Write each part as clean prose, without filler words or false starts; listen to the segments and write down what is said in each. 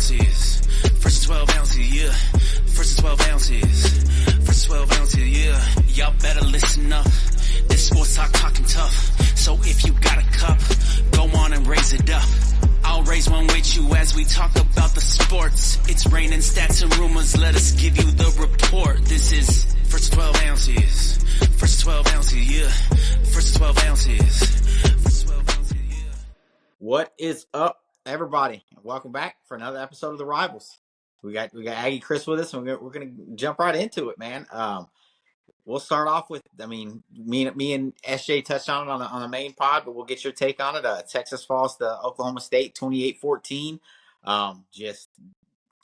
ounces. First 12 ounces, yeah. First 12 ounces. First 12 ounces, yeah. Y'all better listen up. This sports talking tough. So if you got a cup, go on and raise it up. I'll raise one with you as we talk about the sports. It's raining stats and rumors. Let us give you the report. This is First 12 ounces. First 12 ounces, yeah. First 12 ounces. First 12 ounces, yeah. What is up, everybody? Welcome back for another episode of The Rivals. We got Aggie Chris with us, and we're gonna jump right into it, man. We'll start off with, me and SJ touched on it on the main pod, but we'll get your take on it. Texas falls to Oklahoma State 28-14. Just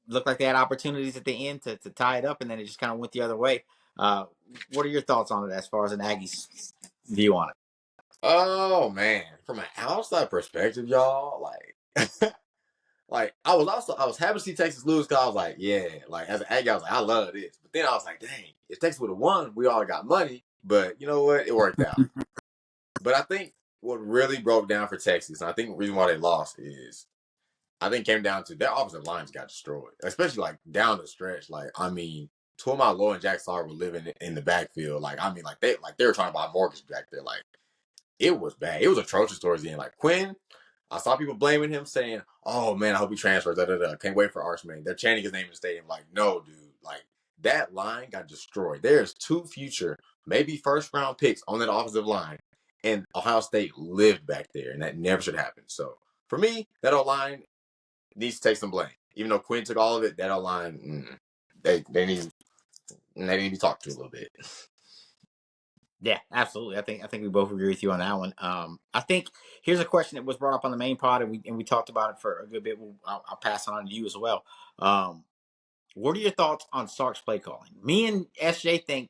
looked like they had opportunities at the end to tie it up, and then it just kind of went the other way. What are your thoughts on it as far as an Aggie's view on it? Oh man, from an outside perspective, y'all, I was happy to see Texas lose because I was like, yeah, like as an Aggie, I was like, I love this. But then I was like, dang, if Texas would have won, we all got money. But you know what? It worked out. But I think what really broke down for Texas, and I think the reason why they lost is, I think came down to their offensive lines got destroyed, especially like down the stretch. Tuamaloa and Jack Sawyer were living in the backfield. They were trying to buy a mortgage back there. Like, it was bad. It was atrocious towards the end. Like, Quinn, I saw people blaming him, saying, oh, man, I hope he transfers. Can't wait for Archman. They're chanting his name in the stadium. Like, no, dude. Like, that line got destroyed. There's 2 future, maybe first-round picks on that offensive line, and Ohio State lived back there, and that never should happen. So, for me, that O-line needs to take some blame. Even though Quinn took all of it, that O-line, they need to be talked to a little bit. Yeah, absolutely. I think we both agree with you on that one. I think here's a question that was brought up on the main pod, and we talked about it for a good bit. I'll pass it on to you as well. What are your thoughts on Sark's play calling? Me and SJ think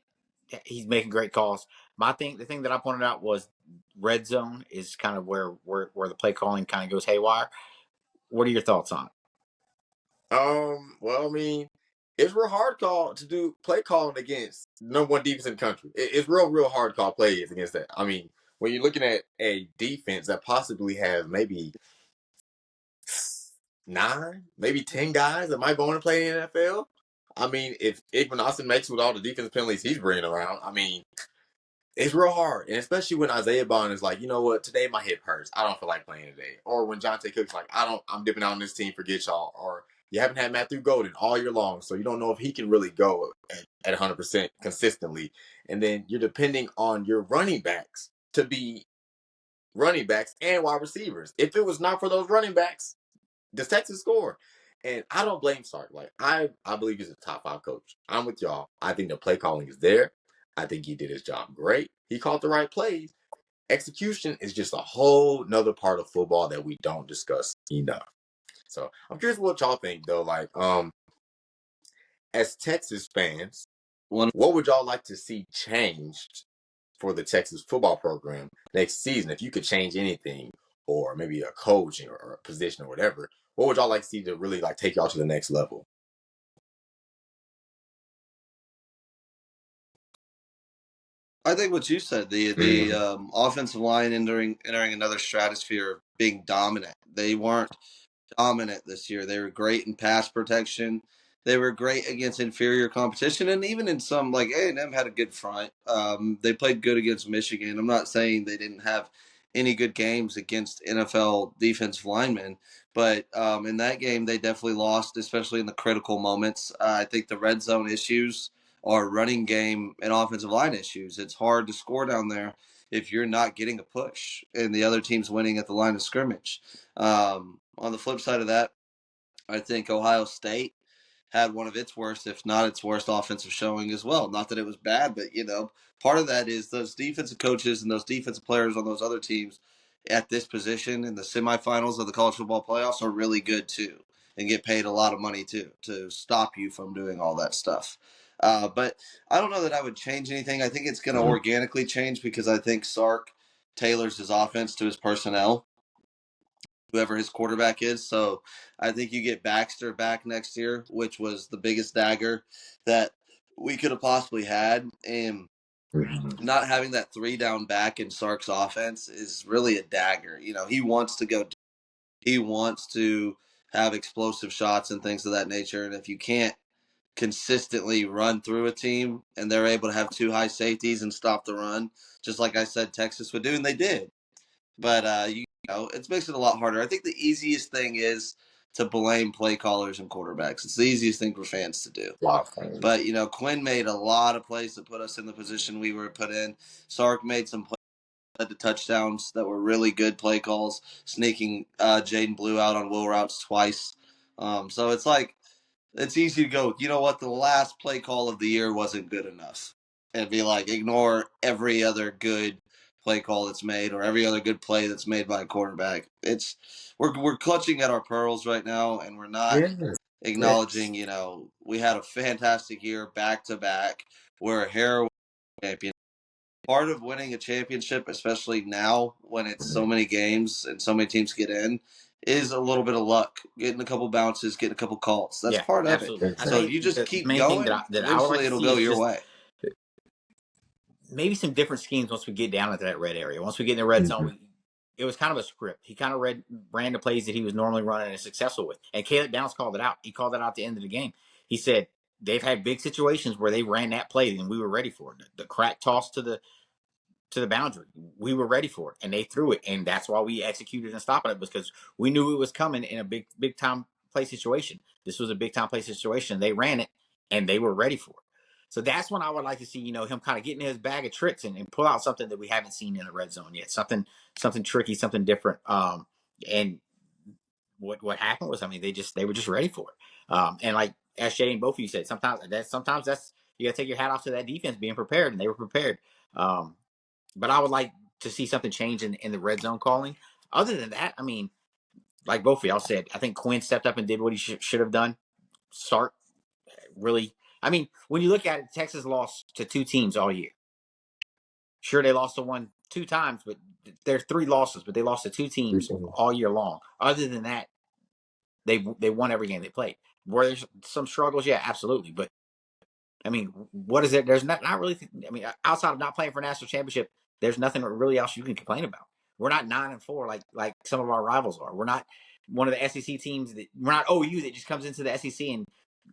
that he's making great calls. The thing that I pointed out was red zone is kind of where the play calling kind of goes haywire. What are your thoughts on it? Well, I mean, it's real hard call to do play calling against number 1 defense in the country. It's real hard call plays against that. I mean, when you're looking at a defense that possibly has maybe 9, maybe 10 guys that might go on and play in the NFL. I mean, if Igman Austin makes with all the defense penalties he's bringing around, I mean, it's real hard. And especially when Isaiah Bond is like, you know what, today my hip hurts. I don't feel like playing today. Or when Jonte Cook's like, I'm dipping out on this team, forget y'all. Or you haven't had Matthew Golden all year long, so you don't know if he can really go at 100% consistently. And then you're depending on your running backs to be running backs and wide receivers. If it was not for those running backs, does Texas score? And I don't blame Sark. Like, I believe he's a top 5 coach. I'm with y'all. I think the play calling is there. I think he did his job great. He called the right plays. Execution is just a whole nother part of football that we don't discuss enough. So I'm curious what y'all think, though. Like, as Texas fans, what would y'all like to see changed for the Texas football program next season? If you could change anything, or maybe a coach or a position or whatever, what would y'all like to see to really like take y'all to the next level? I think what you said, the offensive line entering another stratosphere of being dominant. They weren't dominant this year. They were great in pass protection. They were great against inferior competition, and even in some, like A&M had a good front. They played good against Michigan. I'm not saying they didn't have any good games against NFL defensive linemen, but in that game they definitely lost, especially in the critical moments. I think the red zone issues are running game and offensive line issues. It's hard to score down there if you're not getting a push and the other team's winning at the line of scrimmage. On the flip side of that, I think Ohio State had one of its worst, if not its worst, offensive showing as well. Not that it was bad, but, part of that is those defensive coaches and those defensive players on those other teams at this position in the semifinals of the college football playoffs are really good too and get paid a lot of money too to stop you from doing all that stuff. But I don't know that I would change anything. I think it's going to organically change because I think Sark tailors his offense to his personnel, whoever his quarterback is. So I think you get Baxter back next year, which was the biggest dagger that we could have possibly had. And not having that 3 down back in Sark's offense is really a dagger. He wants to go. He wants to have explosive shots and things of that nature. And if you can't consistently run through a team and they're able to have two high safeties and stop the run, just like I said Texas would do, and they did. But you know, it makes it a lot harder. I think the easiest thing is to blame play callers and quarterbacks. It's the easiest thing for fans to do. A lot of things. But you know, Quinn made a lot of plays to put us in the position we were put in. Sark made some plays that led to touchdowns that were really good play calls, sneaking Jaden Blue out on wheel routes twice. So it's like it's easy to go, you know what, the last play call of the year wasn't good enough. And be like, ignore every other good play call that's made or every other good play that's made by a quarterback. We're clutching at our pearls right now, and we're not acknowledging, you know, we had a fantastic year back to back. We're a heroin champion. Part of winning a championship, especially now when it's so many games and so many teams get in, is a little bit of luck, getting a couple bounces, getting a couple calls. That's part of absolutely. it. So if you just keep main going, thing that I would eventually like it'll to go see your is way. maybe some different schemes once we get down into that red area. Once we get in the red zone, it was kind of a script. He kind of ran the plays that he was normally running and successful with. And Caleb Downs called it out. He called it out at the end of the game. He said they've had big situations where they ran that play and we were ready for it. The crack toss to the boundary. We were ready for it, and they threw it, and that's why we executed and stopped it, because we knew it was coming in a big time play situation. This was a big time play situation. They ran it, and they were ready for it. So that's when I would like to see, you know, him kind of get in his bag of tricks and pull out something that we haven't seen in the red zone yet. Something tricky, something different. And what happened was, I mean, they were just ready for it. And like SJ and both of you said, sometimes that's you got to take your hat off to that defense being prepared, and they were prepared. But I would like to see something change in the red zone calling. Other than that, I mean, like both of y'all said, I think Quinn stepped up and did what he should have done. Sark really, I mean, when you look at it, Texas lost to two teams all year. Sure, they lost to one 2 times, but there's 3 losses, but they lost to 2 teams all year long. Other than that, they won every game they played. Were there some struggles? Yeah, absolutely. But I mean, what is it? There's not really. I mean, outside of not playing for a national championship, there's nothing really else you can complain about. We're not 9-4 like some of our rivals are. We're not one of the SEC teams that we're not OU that just comes into the SEC and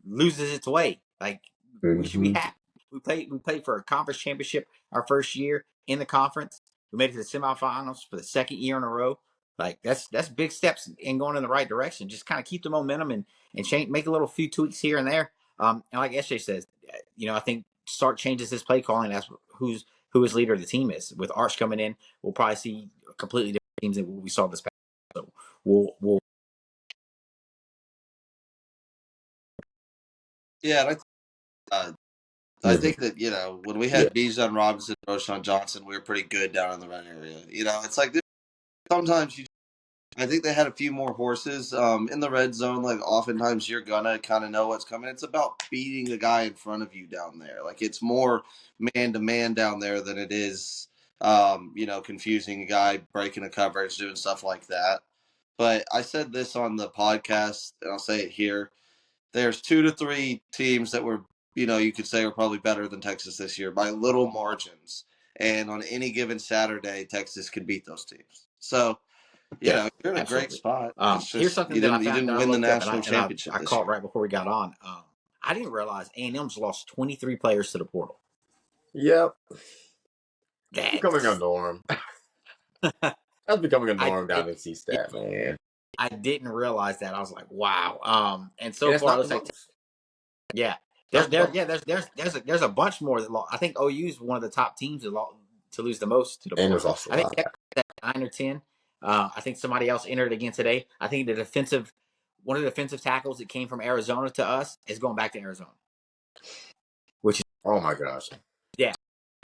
loses its way. Like we should be happy. We played for a conference championship our first year in the conference. We made it to the semifinals for the second year in a row. Like that's big steps in going in the right direction. Just kind of keep the momentum and change, make a little few tweaks here and there. And like SJ says, you know, I think Sark changes his play calling. That's who his leader of the team is. With Arch coming in, we'll probably see completely different teams than what we saw this past. So we'll. Yeah, I think that, you know, when we had Bijan Robinson, Roshan Johnson, we were pretty good down in the run area. You know, it's like sometimes I think they had a few more horses in the red zone. Like oftentimes you're gonna kind of know what's coming. It's about beating the guy in front of you down there. Like it's more man to man down there than it is, you know, confusing a guy, breaking a coverage, doing stuff like that. But I said this on the podcast, and I'll say it here. There's 2 to 3 teams that were, you know, you could say are probably better than Texas this year by little margins. And on any given Saturday, Texas could beat those teams. So, you know, you're in a great spot. It's Here's just something that I you found didn't that I win the looked up, national championship I this caught year. right before we got on. I didn't realize A&M's lost 23 players to the portal. Yep. That's becoming a norm. That's becoming a norm down in C-Stat, man. I didn't realize that. I was like, wow. And so And far, it looks like, yeah, there's a bunch more that lost. I think OU is one of the top teams to lose the most to the and there's portal. also I think Texas at 9 or 10. I think somebody else entered again today. I think one of the defensive tackles that came from Arizona to us is going back to Arizona, which is oh my gosh,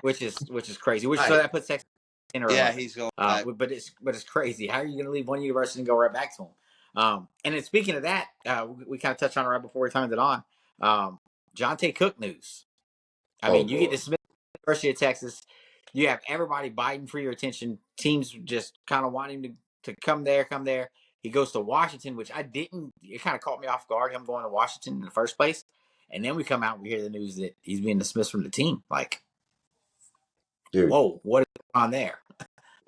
which is crazy. So that puts Texas in or 11. He's going back. But it's crazy. How are you going to leave one university and go right back to them? And then speaking of that, we kind of touched on it right before we turned it on. Jonte Cook news. I mean, you get dismissed from the University of Texas. You have everybody biting for your attention. Teams just kind of wanting to come there. He goes to Washington, which it kind of caught me off guard, him going to Washington in the first place. And then we come out and we hear the news that he's being dismissed from the team. Like, dude, whoa, what is on there?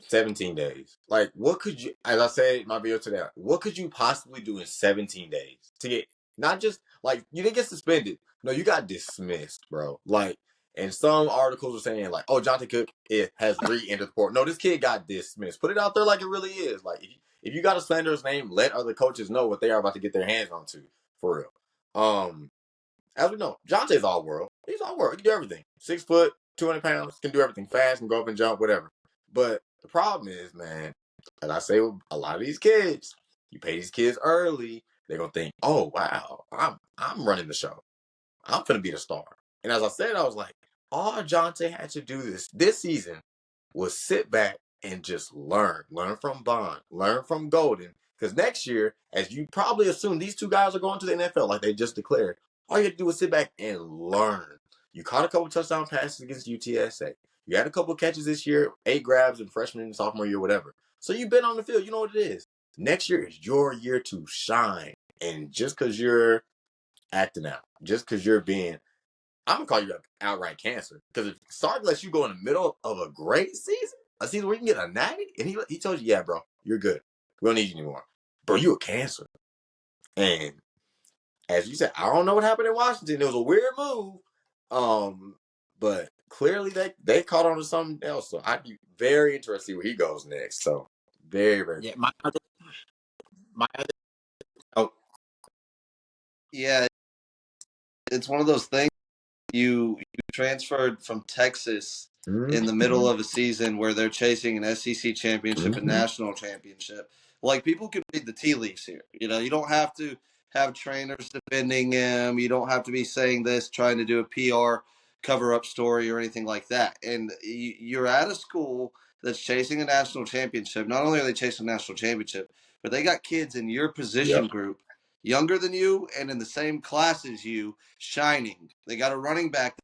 17 days. Like, what could you, as I said in my video today, what could you possibly do in 17 days to get, not just, like, you didn't get suspended. No, you got dismissed, bro. Like, and some articles are saying, like, oh, Jonte Cook has re-entered the court. No, this kid got dismissed. Put it out there like it really is. Like, if you got to slander his name, let other coaches know what they are about to get their hands onto, for real. As we know, Jonte's all world. He's all world. He can do everything. 6 foot, 200 pounds, can do everything fast and go up and jump, whatever. But the problem is, man, as I say with a lot of these kids, you pay these kids early, they're gonna think, oh wow, I'm running the show. I'm gonna be the star. And as I said, I was like, all Jonte had to do this season was sit back and just learn. Learn from Bond, learn from Golden. Because next year, as you probably assume, these two guys are going to the NFL like they just declared. All you have to do is sit back and learn. You caught a couple touchdown passes against UTSA. You had a couple catches this year, 8 grabs in freshman and sophomore year, whatever. So you've been on the field. You know what it is. Next year is your year to shine. And just because you're acting out, just because you're being, I'm going to call you outright cancer. Because if Sark lets you go in the middle of a great season, a season where you can get a 90, and he tells you, yeah, bro, you're good. We don't need you anymore. Bro, you a cancer. And as you said, I don't know what happened in Washington. It was a weird move. But clearly they caught on to something else. So I'd be very interested to see where he goes next. So very, very. Yeah, my other, oh. Yeah, it's one of those things. You transferred from Texas in the middle of a season where they're chasing an SEC championship and national championship. Like, people can read the tea leaves here. You know, you don't have to have trainers defending him. You don't have to be saying this, trying to do a PR cover-up story or anything like that. And you're at a school that's chasing a national championship. Not only are they chasing a national championship, but they got kids in your position group, younger than you and in the same class as you, shining. They got a running back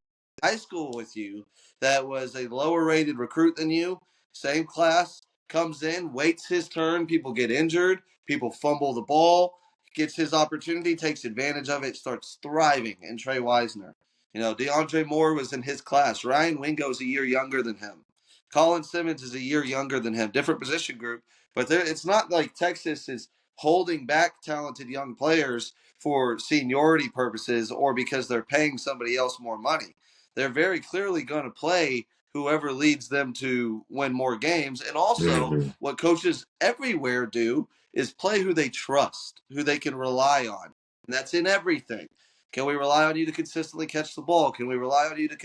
in high school with you that was a lower rated recruit than you, same class, comes in, waits his turn. People get injured, people fumble the ball, gets his opportunity, takes advantage of it, starts thriving. And Trey Wisner. You know, DeAndre Moore was in his class. Ryan Wingo's a year younger than him. Colin Simmons is a year younger than him. Different position group, but it's not like Texas is holding back talented young players for seniority purposes or because they're paying somebody else more money. They're very clearly going to play whoever leads them to win more games. And also, what coaches everywhere do is play who they trust, who they can rely on. And that's in everything. Can we rely on you to consistently catch the ball? Can we rely on you to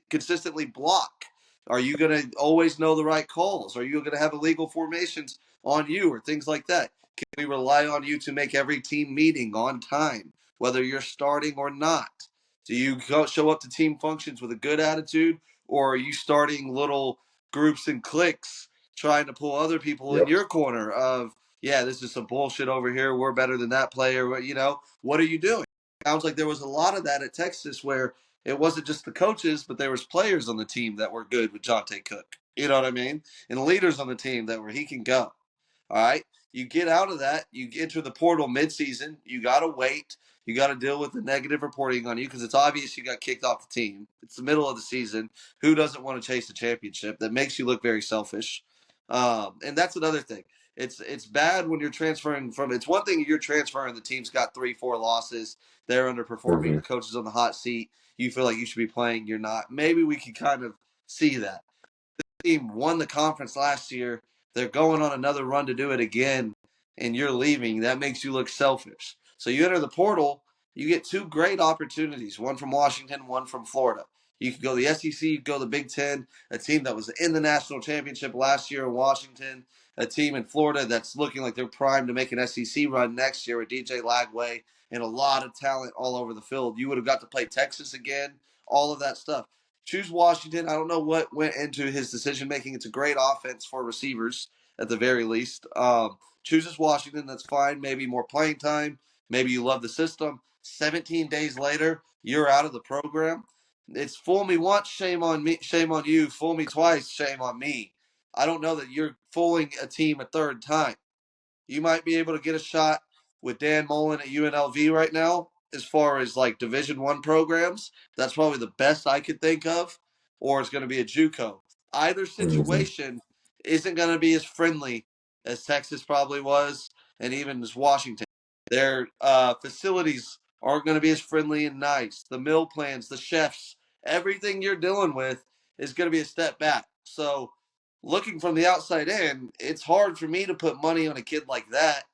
consistently block? Are you going to always know the right calls? Are you going to have illegal formations on you or things like that? Can we rely on you to make every team meeting on time, whether you're starting or not? Do you show up to team functions with a good attitude, or are you starting little groups and cliques trying to pull other people in your corner of, yeah, this is some bullshit over here. We're better than that player. You know, what are you doing? Sounds like there was a lot of that at Texas where it wasn't just the coaches, but there was players on the team that were good with Jonte Cook. You know what I mean? And leaders on the team that were he can go. All right. You get out of that. You enter the portal midseason. You got to wait. You got to deal with the negative reporting on you because it's obvious you got kicked off the team. It's the middle of the season. Who doesn't want to chase a championship? That makes you look very selfish. And that's another thing. It's bad when you're transferring from. It's one thing you're transferring. The team's got 3-4 losses. They're underperforming. The coach is on the hot seat. You feel like you should be playing. You're not. Maybe we can kind of see that. The team won the conference last year. They're going on another run to do it again, and you're leaving. That makes you look selfish. So you enter the portal, you get 2 great opportunities, one from Washington, one from Florida. You could go the SEC, you could go the Big Ten, a team that was in the national championship last year in Washington, a team in Florida that's looking like they're primed to make an SEC run next year with DJ Lagway and a lot of talent all over the field. You would have got to play Texas again, all of that stuff. Choose Washington. I don't know what went into his decision making. It's a great offense for receivers at the very least. Chooses Washington. That's fine. Maybe more playing time. Maybe you love the system. 17 days later, you're out of the program. It's fool me once, shame on me, shame on you. Fool me twice, shame on me. I don't know that you're fooling a team a third time. You might be able to get a shot with Dan Mullen at UNLV right now as far as like Division I programs. That's probably the best I could think of. Or it's going to be a JUCO. Either situation isn't going to be as friendly as Texas probably was, and even as Washington. Their facilities aren't going to be as friendly and nice. The meal plans, the chefs, everything you're dealing with is going to be a step back. So, looking from the outside in, it's hard for me to put money on a kid like that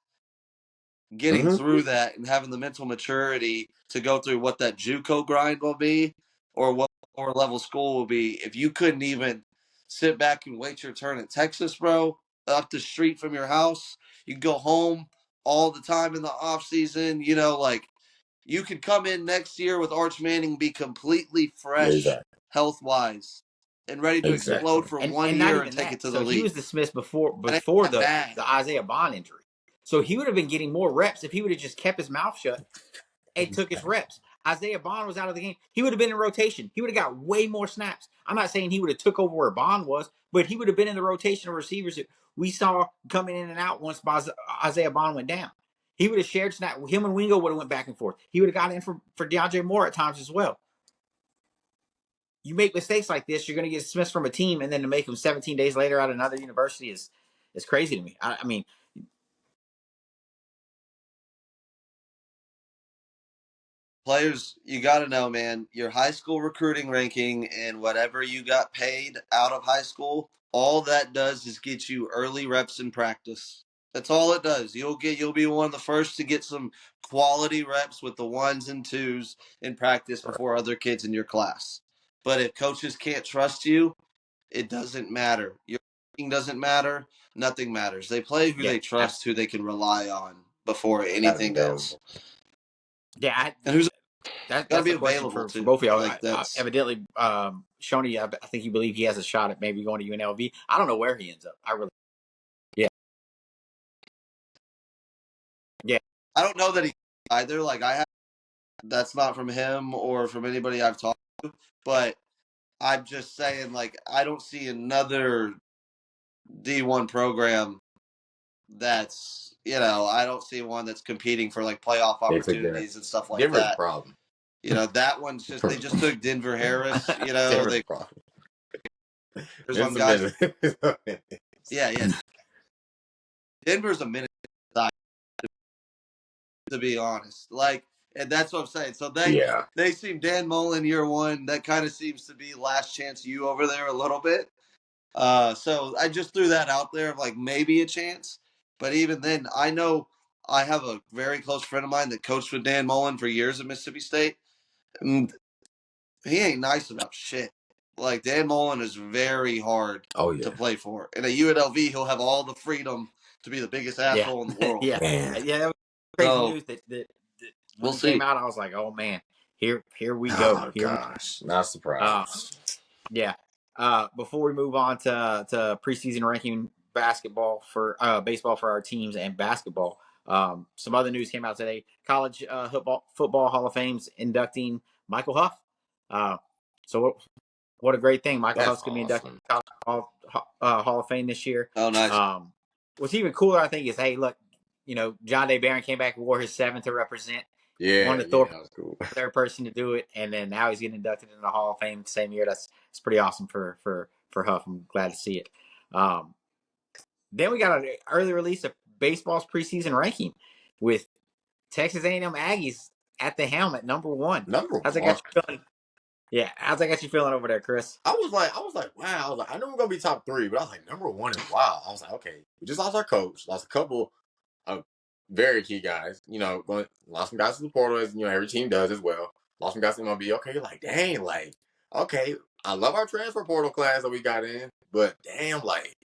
getting through that and having the mental maturity to go through what that JUCO grind will be or what lower level school will be. If you couldn't even sit back and wait your turn at Texas, bro, up the street from your house, you go home all the time in the off season, like you could come in next year with Arch Manning, be completely fresh health wise and ready to explode for and 1 not year and even take that. it to the So he league. was dismissed before That ain't that the bad. Isaiah Bond injury. So he would have been getting more reps if he would have just kept his mouth shut and took his reps. Isaiah Bond was out of the game. He would have been in rotation. He would have got way more snaps. I'm not saying he would have took over where Bond was, but he would have been in the rotation of receivers that we saw coming in and out once Isaiah Bond went down. He would have shared snap. Him and Wingo would have went back and forth. He would have got in for DeAndre Moore at times as well. You make mistakes like this, you're going to get dismissed from a team, and then to make them 17 days later at another university is crazy to me. I mean, Players, you got to know, man, your high school recruiting ranking and whatever you got paid out of high school, all that does is get you early reps in practice. That's all it does. You'll be one of the first to get some quality reps with the ones and twos in practice before other kids in your class. But if coaches can't trust you, it doesn't matter. Your ranking doesn't matter. Nothing matters. They play who they trust, who they can rely on before anything else. Yeah, and who's that's be a question available for too. both of y'all. Like that's Evidently, Shoney, I think you believe he has a shot at maybe going to UNLV. I don't know where he ends up. Yeah. I don't know that he either. Like that's not from him or from anybody I've talked to, but I'm just saying, like, I don't see another D1 program that's, I don't see one that's competing for like playoff opportunities and stuff like Denver's that. a problem. That one's they just took Denver Harris. Denver's a problem. There's some guys. Yeah. Denver's a minute, to be honest. Like, and that's what I'm saying. So they seem Dan Mullen year one. That kind of seems to be last chance you over there a little bit. So I just threw that out there of like maybe a chance. But even then, I know I have a very close friend of mine that coached with Dan Mullen for years at Mississippi State. And he ain't nice about shit. Like, Dan Mullen is very hard to play for. And at UNLV, he'll have all the freedom to be the biggest asshole in the world. Yeah, that was crazy news that when it came out, I was like, oh man, here we go. Oh gosh, not surprised. Yeah. Before we move on to preseason ranking baseball for our teams and basketball, some other news came out today. College football Hall of Fame's inducting Michael Huff. So what a great thing! Michael Huff's going to be inducted to College Hall of Fame this year. Oh, nice. What's even cooler, I think, is hey, look, John Day Barron came back and wore his 7 to represent. Won the Thorpe, cool. Third person to do it, and then now he's getting inducted into the Hall of Fame the same year. It's pretty awesome for Huff. I'm glad to see it. Then we got an early release of baseball's preseason ranking with Texas A&M Aggies at the helm at number 1. How's that got you feeling? Yeah, how's that got you feeling over there, Chris? I was like, wow. I was like, I know we're gonna be top 3, but I was like, number 1 is wow. I was like, okay, we just lost our coach, lost a couple of very key guys. Lost some guys to the portal, as every team does as well. Lost some guys to MLB. Okay, like dang, like okay, I love our transfer portal class that we got in, but damn, like.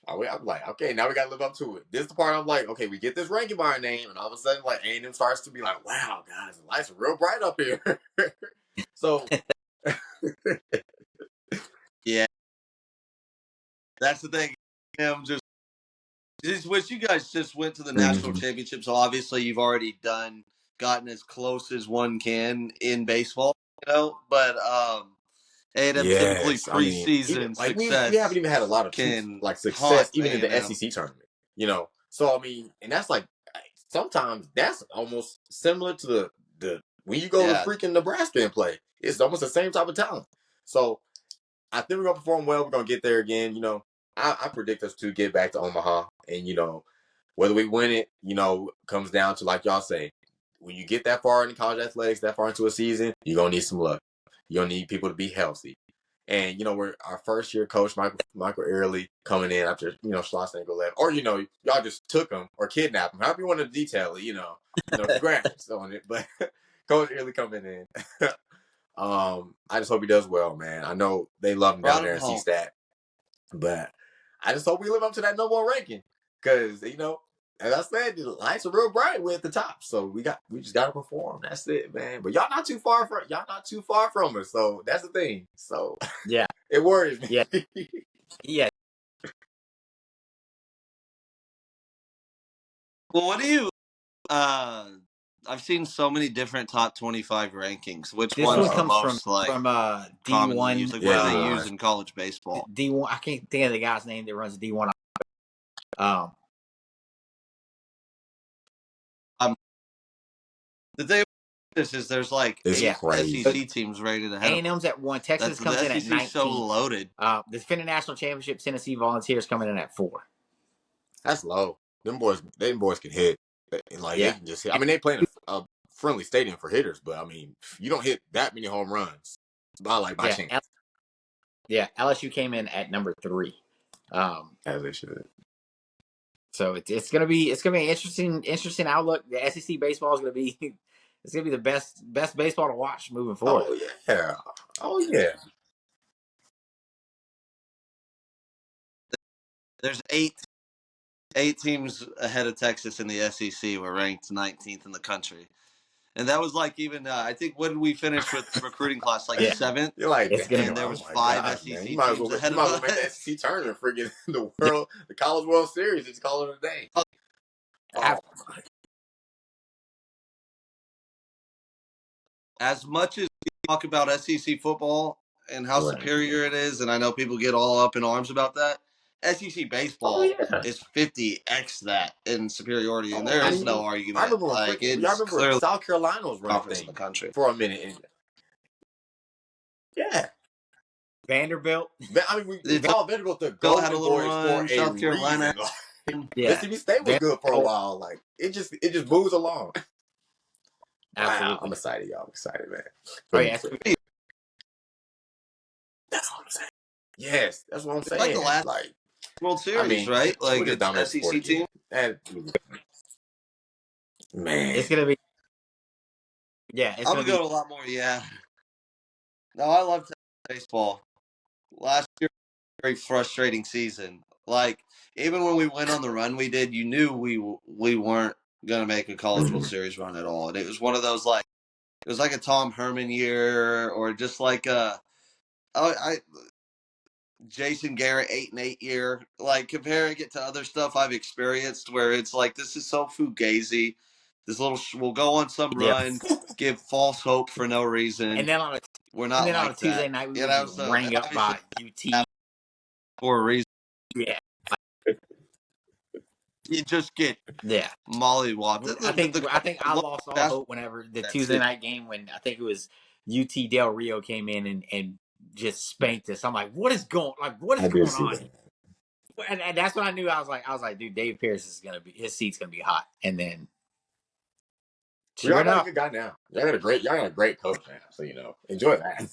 I'm like, okay, now we got to live up to it. This is the part I'm like, okay, we get this ranking by our name, and all of a sudden, like, A&M starts to be like, wow, guys, the lights are real bright up here. So, yeah, that's the thing. Which you guys just went to the national championship, so obviously you've already gotten as close as one can in baseball, But A&M typically preseason success. We haven't even had a lot of success even in the SEC tournament. So I mean, and that's like sometimes that's almost similar to the when you go to freaking Nebraska and play. It's almost the same type of talent. So I think we're gonna perform well. We're gonna get there again. I predict us to get back to Omaha, and whether we win it, comes down to, like y'all say, when you get that far in college athletics, that far into a season, you're gonna need some luck. You're gonna need people to be healthy. And we're our first year coach, Michael Early, coming in after Schlossnagle left, or y'all just took him or kidnapped him, however you want to detail it, graphics on it. But Coach Early coming in, I just hope he does well, man. I know they love him down there in C-Stat, but I just hope we live up to that number one ranking, because as I said, the lights are real bright. We're at the top, so we just gotta perform. That's it, man. But y'all not too far from us, so that's the thing. So yeah, it worries me. Yeah, yeah. Well, what do you? I've seen so many different top 25 rankings. Which This one's one the comes most from commonly D1. used? Like, what do they use in college baseball? D1. I can't think of the guy's name that runs D1. The thing is there's like It's crazy. SEC teams rated ahead. A&M's at 1. Texas comes in at 19. So loaded. The Defending National Championship, Tennessee Volunteers coming in at 4. That's low. Them boys can hit. Like they can just hit. I mean, they playing a friendly stadium for hitters, but I mean, you don't hit that many home runs by chance. LSU came in at number 3. As they should. So it's gonna be an interesting outlook. The SEC baseball is gonna be the best baseball to watch moving forward. Oh yeah. There's eight teams ahead of Texas in the SEC. We're ranked 19th in the country. And that was like even I think when we finished with the recruiting class, like 7th. You're like, and there was 5 SEC teams ahead of us. You might as well make the SEC tournament, freaking the College World Series. Just call it a day. As much as we talk about SEC football and how superior it is, and I know people get all up in arms about that, SEC baseball is 50x that in superiority, and there is no argument. I remember South Carolina was running in the country for a minute. Vanderbilt. I mean, we call Vanderbilt the Golden Boys for South Carolina. Mississippi State was good for a while. Like it just moves along. Absolutely. Wow, I'm excited, y'all. I'm excited, man. That's what I'm saying. Yes, that's what I'm saying. Like the last World Series, right? Like it's SEC team. Man, it's gonna be. Yeah, I'm gonna go to a lot more. Yeah. No, I love baseball. Last year, very frustrating season. Like even when we went on the run we did, you knew we weren't gonna make a College World Series run at all, and it was one of those it was like a Tom Herman year, or just like Jason Garrett 8-8 year. Like comparing it to other stuff I've experienced, where it's like this is so fugazi. This we'll go on some run, give false hope for no reason, and then on a Tuesday night we rang up by UT for a reason. Yeah. You just get mollywopped. I think I lost all hope whenever the Tuesday night game, when I think it was UT Del Rio came in and just spanked us. I'm like, what is going on? And that's when I knew. I was like, dude, Dave Pierce his seat's gonna be hot. And then y'all got a good guy now. Y'all got a great coach now. So enjoy that.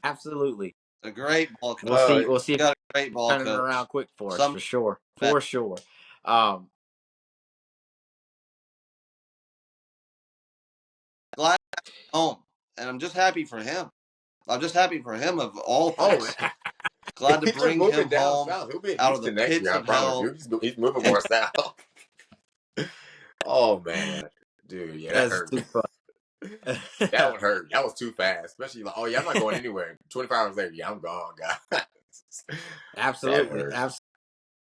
Absolutely. A great ball coach. We'll see. Got a great ball turning coach. Around quick for us, for sure. For sure. Glad home, and I'm just happy for him. I'm just happy for him of all things. Glad to bring him home south. He'll be out of the pits of hell. He's moving more south. Oh man, dude, that hurt. Too fun. That would hurt. That was too fast. Especially I'm not going anywhere. 24 hours later, I'm gone, guys. Absolutely.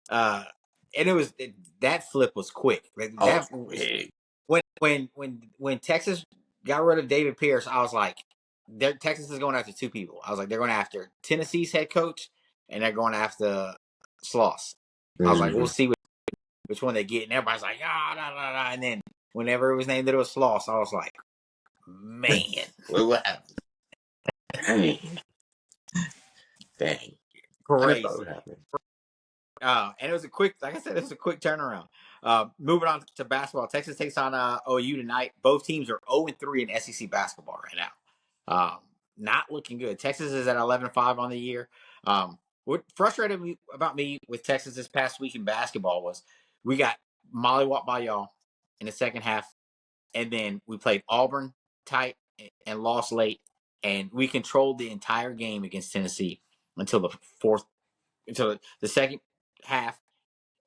And it was that flip was quick. When Texas got rid of David Pierce, I was like, Texas is going after 2 people. I was like, they're going after Tennessee's head coach, and they're going after Sloss. I was like, we'll see which one they get. And everybody's like, and then whenever it was named that it was Sloss, I was like, man, what happened? Dang. I never thought it Crazy. would happen. And it was a quick, like I said, it was a quick turnaround. Moving on to basketball, Texas takes on OU tonight. Both teams are 0-3 in SEC basketball right now. Not looking good. Texas is at 11-5 on the year. What frustrated me about me with Texas this past week in basketball was we got mollywopped by y'all in the second half, and then we played Auburn tight and lost late, and we controlled the entire game against Tennessee until the second half.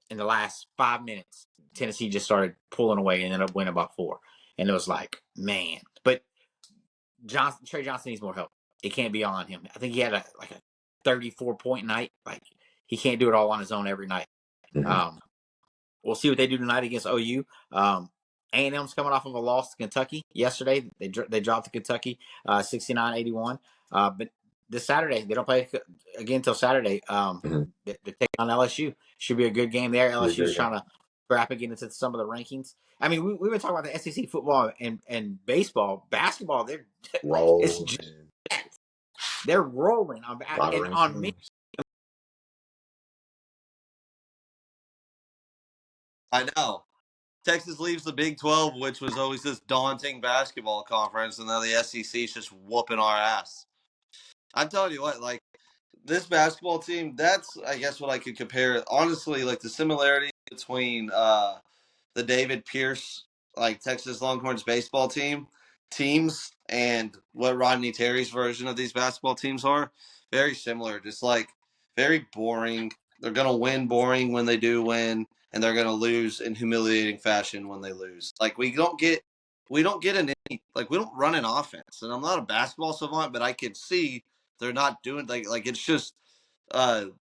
In the last 5 minutes, Tennessee just started pulling away and ended up winning by 4. And it was like, man. But Trey Johnson needs more help. It can't be all on him. I think he had a 34-point night. Like, he can't do it all on his own every night. Mhm. We'll see what they do tonight against OU. A&M's coming off of a loss to Kentucky yesterday. They dropped to Kentucky 69-81. But this Saturday, they don't play again until Saturday. Mhm. They take on LSU. Should be a good game there. Be a LSU's great trying game. to scrap again into some of the rankings. I mean, we've been talking about the SEC football and baseball. Basketball, it's just Rolling. that. They're rolling. A lot of And ranked on me, teams. I know. Texas leaves the Big 12, which was always this daunting basketball conference, and now the SEC is just whooping our ass. I'm telling you what, like this basketball team, that's I guess what I could compare it. Honestly, like the similarity between the David Pierce, like Texas Longhorns baseball teams and what Rodney Terry's version of these basketball teams are, very similar. Just like very boring. They're gonna win boring when they do win, and they're gonna lose in humiliating fashion when they lose. Like we don't get an like we don't run an offense. And I'm not a basketball savant, but I could see they're not doing like it's just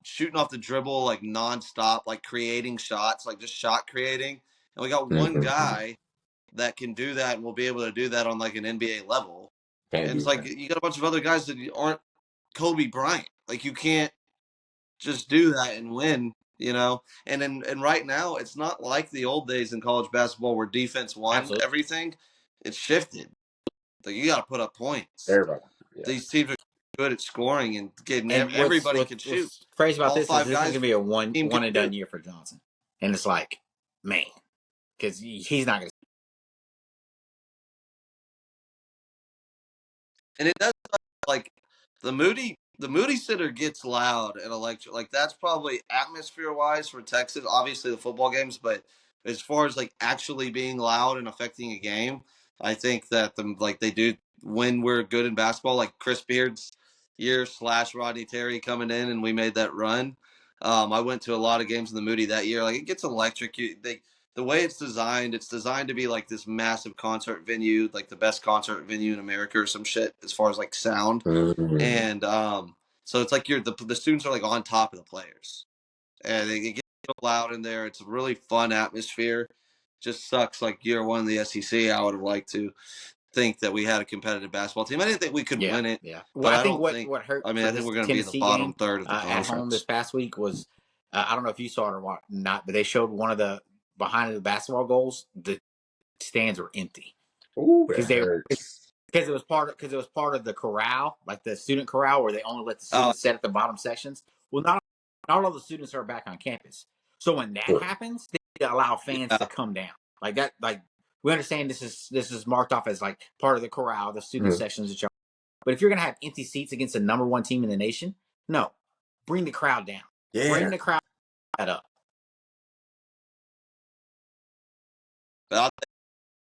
shooting off the dribble like nonstop, like creating shots, like just shot creating. And we got one Mhm. guy that can do that and will be able to do that on like an NBA level. Can't And do it's like that. you got a bunch of other guys that aren't Kobe Bryant. Like you can't just do that and win, you know. And right now, it's not like the old days in college basketball where defense won absolutely. everything. It's shifted. Like you got to put up points. Everybody. Yeah. These teams are good at scoring and getting And everybody can shoot. what's crazy about All this is five this is guys gonna from be a the team can one and shoot. done year for Johnson, and it's like, man, because he's not gonna. And it does like the Moody Center gets loud and electric. Like that's probably atmosphere wise for Texas. Obviously the football games, but as far as like actually being loud and affecting a game, I think that they do when we're good in basketball. Like Chris Beard's year / Rodney Terry coming in and we made that run. I went to a lot of games in the Moody that year. Like it gets electric. The way it's designed to be like this massive concert venue, like the best concert venue in America or some shit as far as like sound. Mhm. And so it's like the students are like on top of the players, and it gets loud in there. It's a really fun atmosphere. Just sucks like year one in the SEC. I would have liked to think that we had a competitive basketball team. I didn't think we could Yeah, win it, yeah. Well, but I I think don't think. what hurt I mean, for I think this we're going to be in the Tennessee bottom game third of the at home this conference. past week was I don't know if you saw it or not, but they showed one of the behind the basketball goals. The stands were empty Ooh, because that hurts. it was part of the corral, like the student corral, where they only let the Oh, students sit at the bottom sections. Well, not all the students are back on campus, so when that Sure. happens, they allow fans yeah, to come down like that. Like we understand this is marked off as like part of the corral, the student Mhm. sections that you. But if you're going to have empty seats against the number one team in the nation, no, bring the crowd down. Bring Yeah. the crowd up. but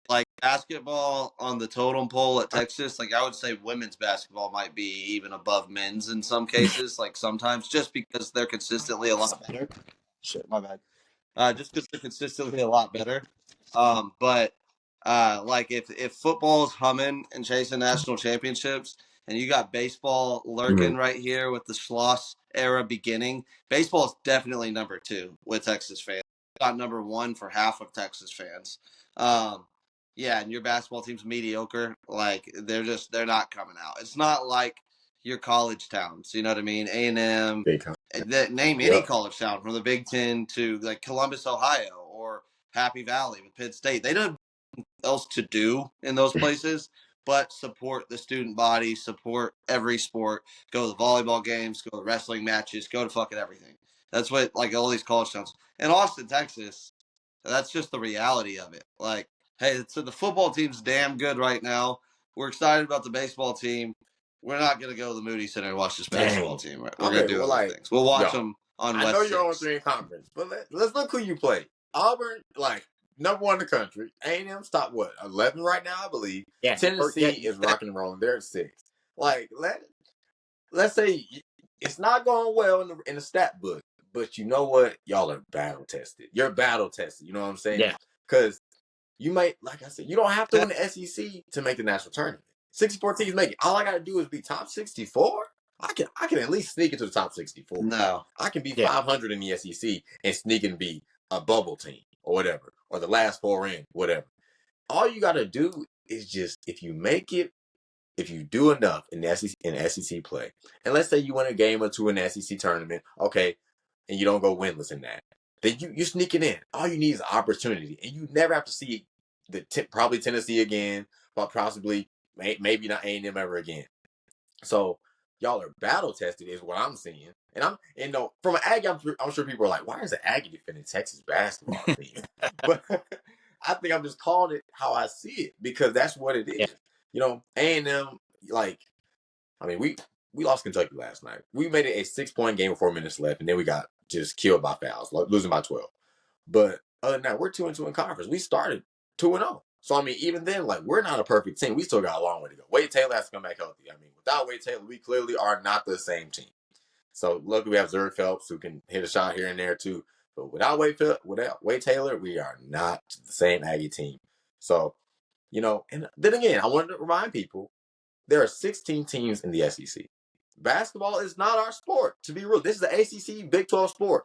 like basketball on the totem pole at Texas, like I would say women's basketball might be even above men's in some cases, like sometimes just because they're consistently a lot better. Shit, my bad. Just because they're consistently a lot better. But like if football's humming and chasing national championships, and you got baseball Mhm. lurking right here with the Schloss era beginning, baseball is definitely number two with Texas fans. Got number one for half of Texas fans. Um, yeah, and your basketball team's mediocre. Like they're not coming out. It's not like your college towns. You know what I mean? A&M. Big time. Name any Yep. college town from the Big Ten to like Columbus, Ohio, or Happy Valley with Pitt State. They don't have else to do in those places. but support the student body, support every sport, go to the volleyball games, go to wrestling matches, go to fucking everything. That's what like all these college towns. In Austin, Texas, that's just the reality of it. Like, hey, so the football team's damn good right now. We're excited about the baseball team. We're not going to go to the Moody Center and watch this basketball team. Right? We're going to do other things. We'll watch them on West I know you're 6. on 3 in conference, but let's look who you play. Auburn, like, number 1 in the country. A&M's top, what, 11 right now, I believe. Yeah. Tennessee is rocking and rolling. They're at 6. Like, let's say it's not going well in the stat book, but you know what? Y'all are battle tested. You're battle tested. You know what I'm saying? Yeah. Because you might, like I said, you don't have to win the SEC to make the national tournament. 64 teams make it. All I got to do is be top 64. I can at least sneak into the top 64. No. I can be 500 in the SEC and sneak and be a bubble team or whatever, or the last 4 in, whatever. All you got to do is just, if you make it, if you do enough in SEC play, and let's say you win a game or 2 in the SEC tournament, okay, and you don't go winless in that, then you sneak it in. All you need is opportunity, and you never have to see probably Tennessee again, but possibly maybe not A&M ever again. So y'all are battle tested, is what I'm seeing. And no, from an Aggie, I'm sure people are like, why is the Aggie defending Texas basketball team? But I think I'm just calling it how I see it, because that's what it is. Yeah. You know, A&M, like, I mean, we lost Kentucky last night. We made it a 6-point game with 4 minutes left, and then we got just killed by fouls, losing by 12. But other than that, we're 2-2 in conference. We started 2-0. So, I mean, even then, like, we're not a perfect team. We still got a long way to go. Wade Taylor has to come back healthy. I mean, without Wade Taylor, we clearly are not the same team. So, luckily, we have Zerd Phelps, who can hit a shot here and there, too. But without Wade Taylor, we are not the same Aggie team. So, you know, and then again, I wanted to remind people, there are 16 teams in the SEC. Basketball is not our sport, to be real. This is the ACC Big 12 sport.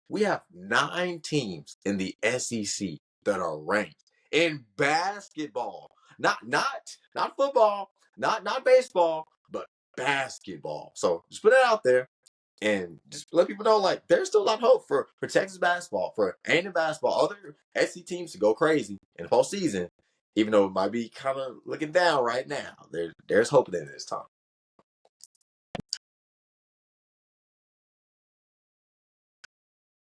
We have 9 teams in the SEC that are ranked in basketball. Not football, not baseball, but basketball. So just put it out there and just let people know, like, there's still a lot of hope for Texas basketball, for A&M basketball, other SEC teams to go crazy in the postseason, even though it might be kind of looking down right now. There's hope in this time.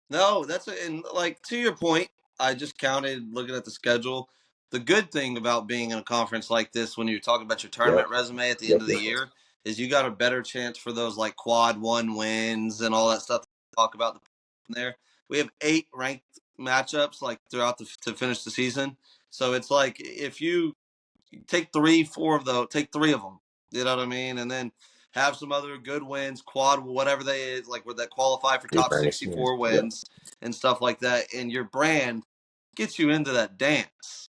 No, and like, to your point, I just counted looking at the schedule. The good thing about being in a conference like this, when you're talking about your tournament resume at the end of the year, is you got a better chance for those like quad 1 wins and all that stuff to talk about there. We have 8 ranked matchups like throughout to finish the season. So it's like, if you take 3-4 of those, take 3 of them, you know what I mean? And then have some other good wins, quad, whatever they is, like that qualify for top 64 wins and stuff like that. And your brand gets you into that dance.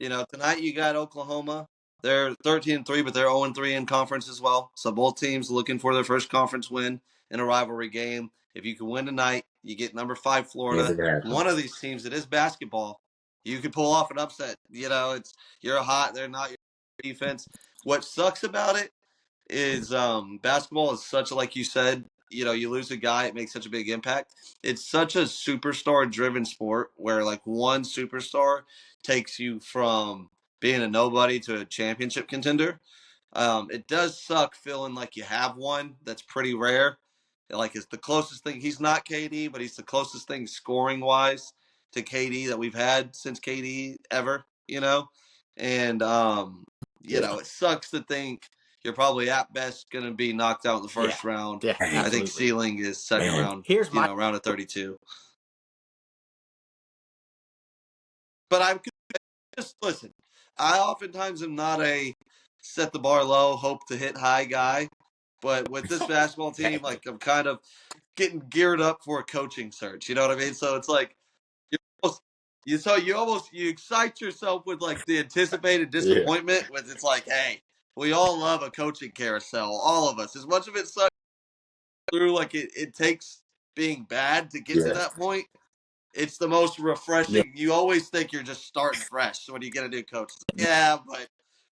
You know, tonight you got Oklahoma. They're 13-3, but they're 0-3 in conference as well. So both teams looking for their first conference win in a rivalry game. If you can win tonight, you get number 5 Florida. One of these teams, it is basketball. You could pull off an upset. You know, you're hot, they're not your defense. What sucks about it is basketball is such, like you said, you know, you lose a guy, it makes such a big impact. It's such a superstar-driven sport where, like, one superstar takes you from being a nobody to a championship contender. It does suck feeling like you have one. That's pretty rare. Like, it's the closest thing. He's not KD, but he's the closest thing scoring-wise to KD that we've had since KD ever, you know? And, you know, it sucks to think you're probably at best going to be knocked out in the first round. Yeah, I think ceiling is second round. Here's my round of 32. But I just listen. I oftentimes am not a set the bar low, hope to hit high guy. But with this basketball team, like, I'm kind of getting geared up for a coaching search. You know what I mean? So it's like you excite yourself with, like, the anticipated disappointment. With, it's like, hey, we all love a coaching carousel, all of us. As much of it sucks through, like, it takes being bad to get to that point. It's the most refreshing. You always think you're just starting fresh when you get a new coach. Yeah, but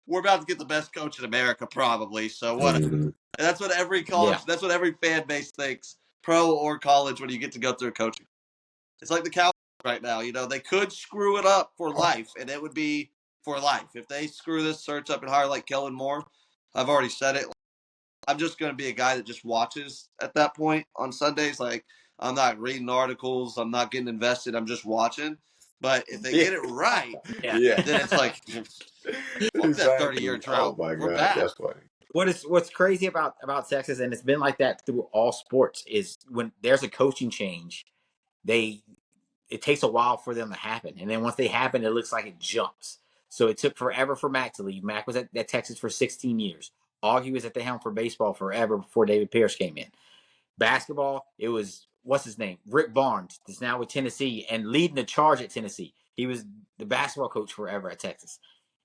we're about to get the best coach in America, probably. So what? And that's what every college, that's what every fan base thinks, pro or college, when you get to go through coaching. It's like the Cowboys right now. You know, they could screw it up for life, and it would be for life. If they screw this search up and hire like Kellen Moore, I've already said it. I'm just going to be a guy that just watches at that point on Sundays. Like, I'm not reading articles. I'm not getting invested. I'm just watching. But if they get it right, Yeah. then it's like, fuck that 30-year drought. Oh my We're God, back. that's funny. What's crazy about Texas, and it's been like that through all sports, is when there's a coaching change, it takes a while for them to happen, and then once they happen, it looks like it jumps. So it took forever for Mac to leave. Mac was at Texas for 16 years. Augie was at the helm for baseball forever before David Pierce came in. Basketball, it was what's his name, Rick Barnes, that's now with Tennessee and leading the charge at Tennessee. He was the basketball coach forever at Texas,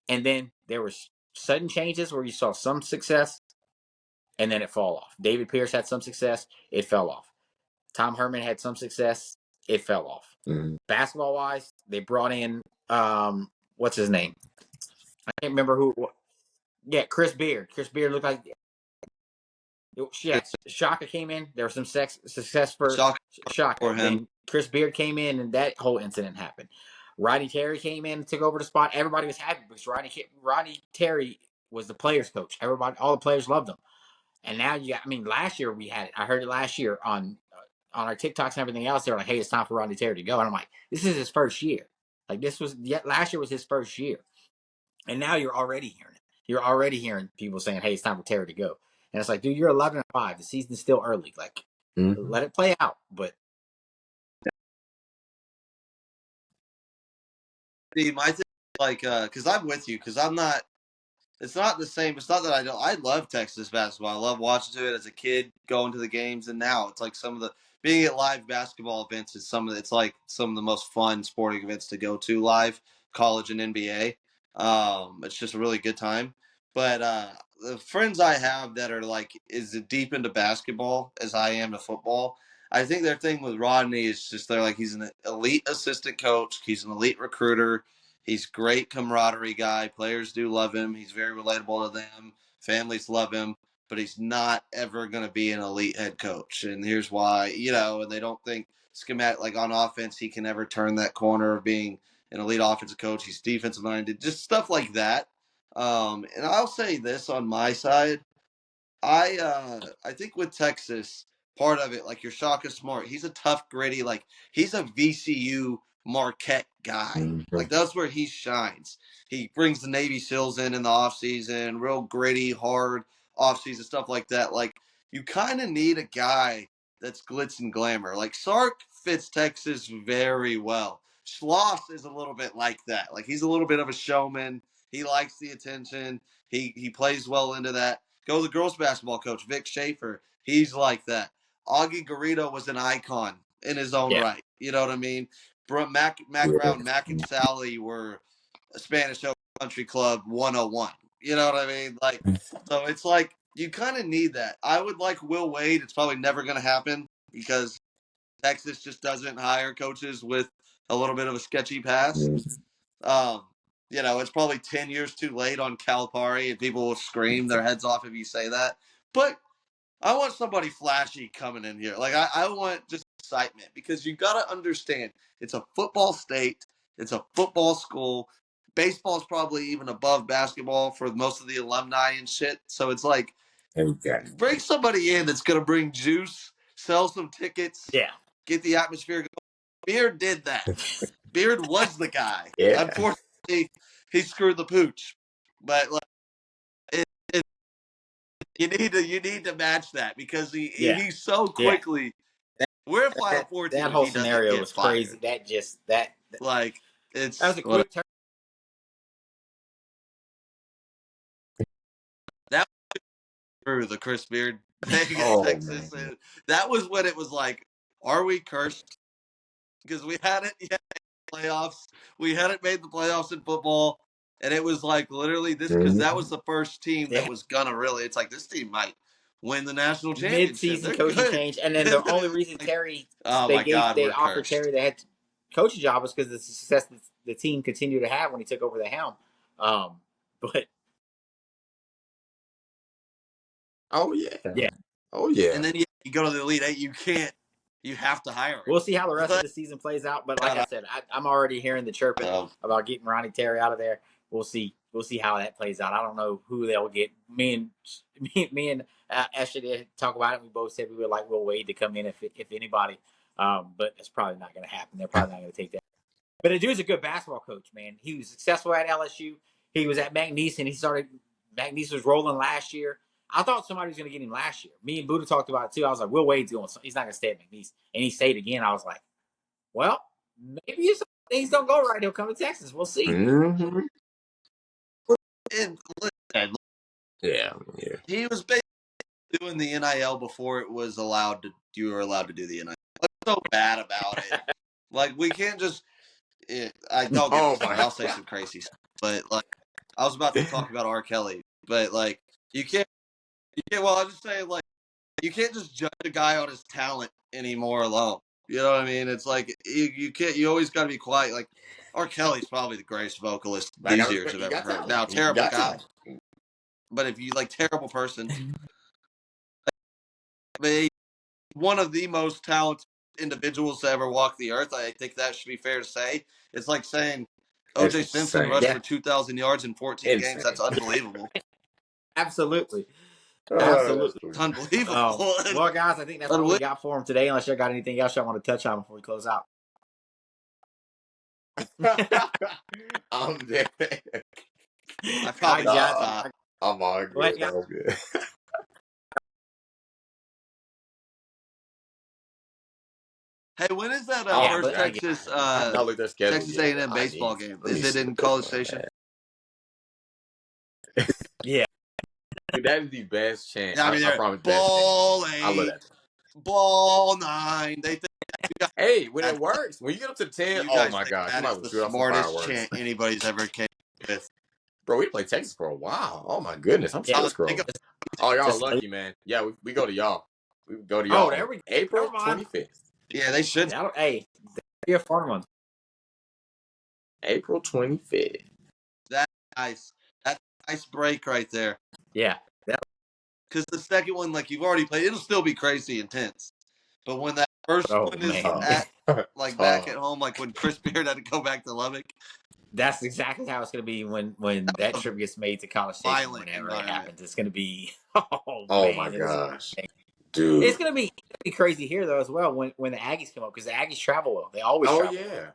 and then there was sudden changes where you saw some success, and then it fall off. David Pierce had some success, it fell off. Tom Herman had some success, it fell off. Mm-hmm. Basketball wise, they brought in what's his name? I can't remember who. Yeah, Chris Beard. Chris Beard looked like Shaka came in. There was some success for Shaka. For him. Then Chris Beard came in, and that whole incident happened. Rodney Terry came in and took over the spot. Everybody was happy because Rodney Terry was the players' coach. Everybody, all the players loved him. And now last year we had it. I heard it last year on our TikToks and everything else. They were like, "Hey, it's time for Rodney Terry to go." And I'm like, "This is his first year. Like last year was his first year." And now you're already hearing it. You're already hearing people saying, "Hey, it's time for Terry to go." And it's like, dude, you're 11-5. The season's still early. Like, let it play out. But Steve, I think because I'm with you, because I'm not. It's not the same. It's not that I don't. I love Texas basketball. I love watching to it as a kid, going to the games, and now it's like some of the being at live basketball events is it's like some of the most fun sporting events to go to live, college and NBA. It's just a really good time. But the friends I have that are like as deep into basketball as I am to football, I think their thing with Rodney is just they're like he's an elite assistant coach, he's an elite recruiter. He's great camaraderie guy. Players do love him. He's very relatable to them. Families love him, but he's not ever going to be an elite head coach. And here's why, and they don't think schematic, like on offense, he can ever turn that corner of being an elite offensive coach. He's defensive minded, just stuff like that. And I'll say this on my side. I think with Texas, part of it, like your Shaka Smart, he's a tough, gritty, like he's a VCU Marquette guy. Mm-hmm. Like that's where he shines. He brings the Navy SEALs in the offseason, real gritty, hard offseason stuff like that. Like you kind of need a guy that's glitz and glamour. Like Sark fits Texas very well. Schloss is a little bit like that. Like he's a little bit of a showman. He likes the attention. He plays well into that. Go the girls basketball coach, Vic Schaefer. He's like that. Augie Garrido was an icon in his own right. You know what I mean? Mac Brown, Mac and Sally were a Spanish Country Club 101. You know what I mean? Like, so it's like you kind of need that. I would like Will Wade. It's probably never going to happen because Texas just doesn't hire coaches with a little bit of a sketchy past. It's probably 10 years too late on Calipari, and people will scream their heads off if you say that. But I want somebody flashy coming in here. Like, I want just excitement because you got to understand it's a football state. It's a football school. Baseball's probably even above basketball for most of the alumni and shit. So it's like, bring somebody in that's going to bring juice, sell some tickets, get the atmosphere going. Beard did that. Beard was the guy. Yeah. Unfortunately, he screwed the pooch. But like, you need to match that because he so quickly. We're a Final Four team. That whole scenario was crazy. That was a quick turn. That was through the Chris Beard thing in Texas. And that was when it was like, are we cursed? Because we hadn't yet made the playoffs. We hadn't made the playoffs in football. And it was like literally this because that was the first team that was gonna really. It's like this team might win the national championship. Mid-season coaching change, and then the only reason Terry they offered Terry the head coaching job was because of the success that the team continued to have when he took over the helm. But oh yeah, and then you go to the Elite Eight. You have to hire him. We'll see how the rest of the season plays out. But like I said, I'm already hearing the chirping about getting Ronnie Terry out of there. we'll see. We'll see how that plays out. I don't know who they'll get. Me and Ashley did talk about it. We both said we would like Will Wade to come in if anybody. But that's probably not going to happen. They're probably not going to take that. But the dude's a good basketball coach, man. He was successful at LSU. He was at McNeese, and McNeese was rolling last year. I thought somebody was going to get him last year. Me and Buddha talked about it too. I was like, Will Wade's going. He's not going to stay at McNeese, and he stayed again. I was like, well, maybe if things don't go right, he'll come to Texas. We'll see. Mm-hmm. And listen, Yeah. he was basically doing the NIL before it was allowed to. You were allowed to do the NIL. What's so bad about it? Like, we can't just. I don't get Oh this. my I'll say God. some crazy stuff, but like, I was about to talk about R. Kelly, but like, you can't. Well, I'll just say, like, you can't just judge a guy on his talent anymore alone. You know what I mean? It's like you can't. You always got to be quiet. Like, R. Kelly's probably the greatest vocalist these years I've ever heard. Now, terrible guy, but if you like terrible person, but one of the most talented individuals to ever walk the earth. I think that should be fair to say. It's like saying O.J. Simpson rushed for 2,000 yards in 14 games. That's unbelievable. Absolutely. It's unbelievable. Well, guys, I think that's all we got for him today. Unless y'all got anything else y'all want to touch on before we close out. I'm dead. I probably I'm all good. Yeah. I'm good. Hey, when is that first Texas Texas A&M baseball game? Is it in College Station? Yeah. Dude, that is the best chance. Yeah, I mean, I promise. Ball 8. I love that. Ball 9. They think. Hey, when it works, when you get up to 10, oh my gosh, that is the smartest chant anybody's ever came with. Bro, we played Texas for a while. Oh my goodness, I'm so scrolling. Oh, y'all lucky, man. Yeah, we go to y'all. We go to y'all. Oh, there we go. April 25th. Yeah, they should. Hey, that'll be a fun one. April 25th. That's nice. That's a nice break right there. Yeah. Because the second one, like you've already played, it'll still be crazy intense. But when that first one is back at home, like when Chris Beard had to go back to Lubbock. That's exactly how it's going to be when that trip gets made to College Station. Whenever it happens, it's going to be. Oh my gosh, dude! It's going to be crazy here though as well when the Aggies come up because the Aggies travel well. They always travel. Yeah,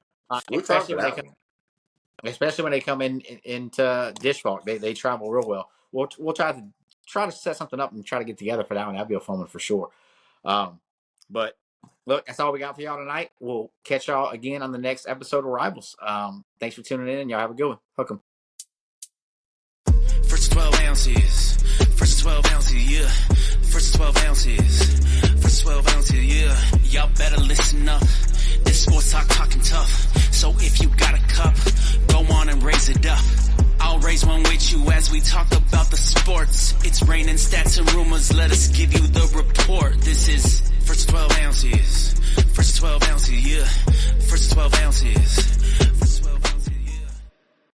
especially when they come into Dishwalk, they travel real well. We'll try to set something up and try to get together for that one. That'd be a fun one for sure. But look, that's all we got for y'all tonight. We'll catch y'all again on the next episode of Rivals. Thanks for tuning in, and y'all have a good one. Hook 'em. First 12 ounces. First 12 ounces, yeah. First 12 ounces. First 12 ounces, yeah. Y'all better listen up. This sports talking tough. So if you got a cup, go on and raise it up. I'll raise one with you as we talk about the sports. It's raining stats and rumors. Let us give you the report. This is First 12 ounces. First 12 ounces, yeah. First 12 ounces.